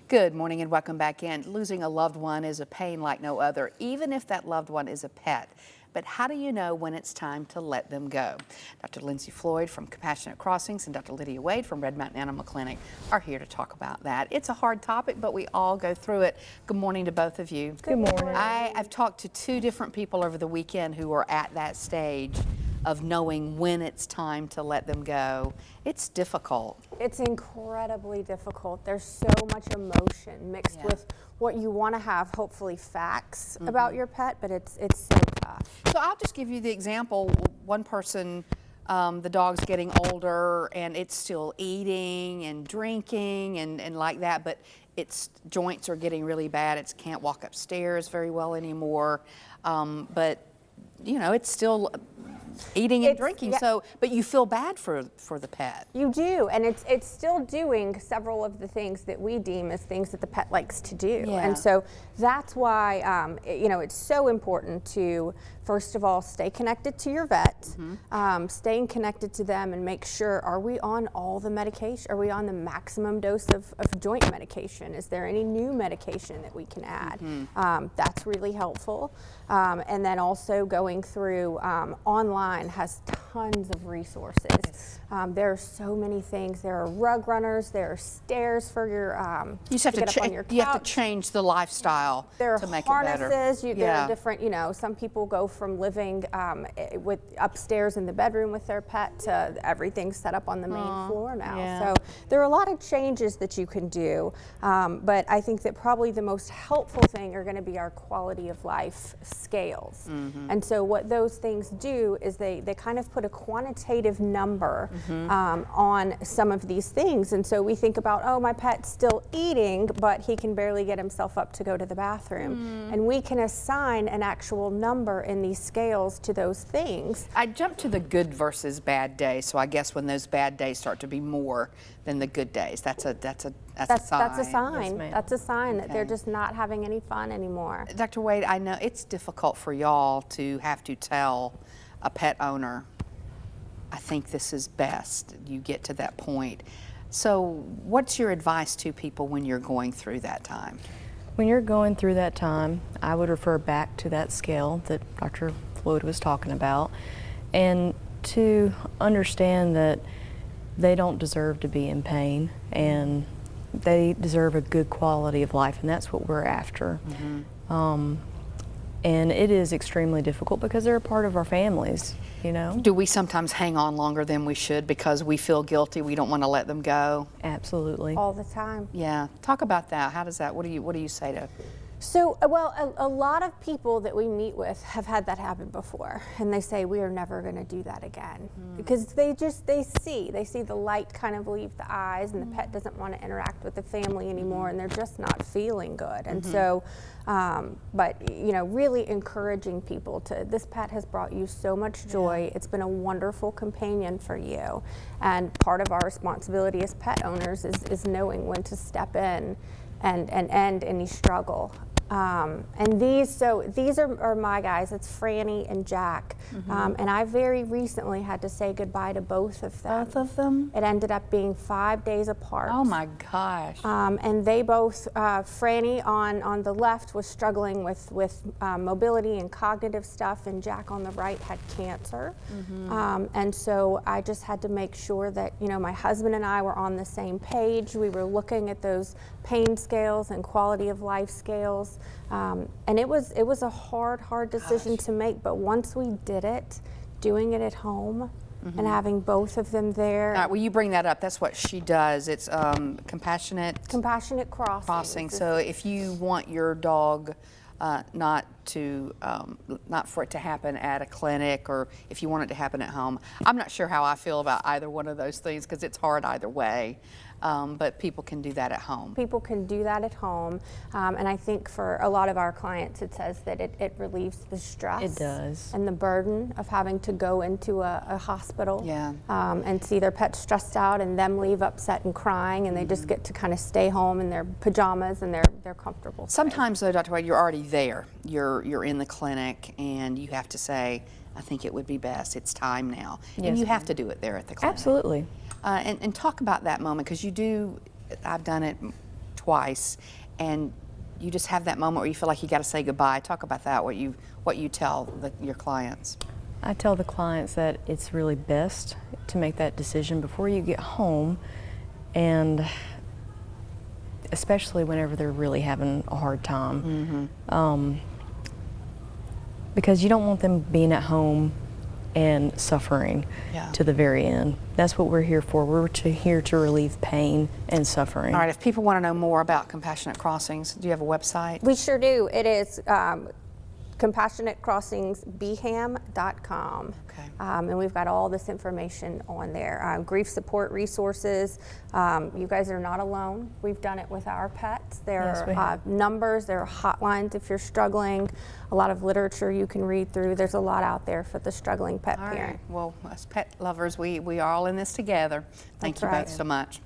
Good morning and welcome back in. Losing a loved one is a pain like no other, even if that loved one is a pet. But how do you know when it's time to let them go? Dr. Lindsay Floyd from Compassionate Crossings and Dr. Lydia Wade from Red Mountain Animal Clinic are here to talk about that. It's a hard topic, but we all go through it. Good morning to both of you. Good morning. I've talked to two different people over the weekend who are at that stage of knowing when it's time to let them go. It's difficult. It's incredibly difficult. There's so much emotion mixed with what you want to have, hopefully facts about your pet, but it's so tough. So I'll just give you the example. One person, the dog's getting older and it's still eating and drinking and like that, but its joints are getting really bad. It can't walk upstairs very well anymore. But you know, it's still eating and drinking, so but you feel bad for the pet. You do, and it's still doing several of the things that we deem as things that the pet likes to do. And so that's why you know, it's so important to first of all stay connected to your vet, staying connected to them and make sure, are we on all the medication? Are we on the maximum dose of joint medication? Is there any new medication that we can add? That's really helpful. And then also going through online has tons of resources. There are so many things. There are rug runners. There are stairs for your you just have to, on your couch. You have to change the lifestyle to make harnesses, it better. There are different, you know, some people go from living with upstairs in the bedroom with their pet to everything set up on the main floor now. So there are a lot of changes that you can do, but I think that probably the most helpful thing are going to be our quality of life scales. And so what those things do is they kind of put a quantitative number on some of these things. And so we think about, oh, my pet's still eating, but he can barely get himself up to go to the bathroom. And we can assign an actual number in these scales to those things. I jumped to the good versus bad days, so I guess when those bad days start to be more than the good days, that's a sign. That's a sign. Yes, that's a sign that they're just not having any fun anymore. Dr. Wade, I know it's difficult for y'all to have to tell a pet owner, I think this is best. You get to that point. So what's your advice to people when you're going through that time? When you're going through that time, I would refer back to that scale that Dr. Floyd was talking about, and to understand that they don't deserve to be in pain and they deserve a good quality of life, and that's what we're after. And it is extremely difficult because they're a part of our families, you know. Do we sometimes hang on longer than we should because we feel guilty, we don't want to let them go? Absolutely. All the time. Yeah, talk about that. How does that, what do you say to? So, well, a lot of people that we meet with have had that happen before, and they say we are never going to do that again because they see the light kind of leave the eyes, and the pet doesn't want to interact with the family anymore, and they're just not feeling good. And so, but you know, really encouraging people to, this pet has brought you so much joy. It's been a wonderful companion for you, and part of our responsibility as pet owners is knowing when to step in and end any struggle. And these are my guys. It's Franny and Jack. And I very recently had to say goodbye to both of them. Both of them? It ended up being 5 days apart. Oh my gosh. And they both, Franny on the left was struggling with mobility and cognitive stuff, and Jack on the right had cancer. And so I just had to make sure that, you know, my husband and I were on the same page. We were looking at those pain scales and quality of life scales. And it was a hard decision to make, but once we did it, doing it at home and having both of them there. All right, well, you bring that up. That's what she does. It's Compassionate Crossing. So if you want your dog not for it to happen at a clinic, or if you want it to happen at home, I'm not sure how I feel about either one of those things because it's hard either way. But people can do that at home. People can do that at home, and I think for a lot of our clients it says that it relieves the stress. It does. And the burden of having to go into a hospital and see their pet stressed out and them leave upset and crying, and they just get to kind of stay home in their pajamas and they're comfortable. Sometimes though, Dr. Wade, you're already there. You're in the clinic and you have to say, I think it would be best. It's time now. Yes, and you have to do it there at the clinic. Absolutely. And talk about that moment, because you do, I've done it twice, and you just have that moment where you feel like you got to say goodbye. Talk about that, what you tell your clients. I tell the clients that it's really best to make that decision before you get home, and especially whenever they're really having a hard time. Because you don't want them being at home and suffering to the very end. That's what we're here for. We're here to relieve pain and suffering. All right, if people want to know more about Compassionate Crossings, do you have a website? We sure do. It is CompassionateCrossingsBham.com. Okay. And we've got all this information on there. Grief support resources. You guys are not alone. We've done it with our pets. There are numbers, there are hotlines if you're struggling, a lot of literature you can read through. There's a lot out there for the struggling pet All parent. right. Well, as pet lovers, we are all in this together. Thank you both so much.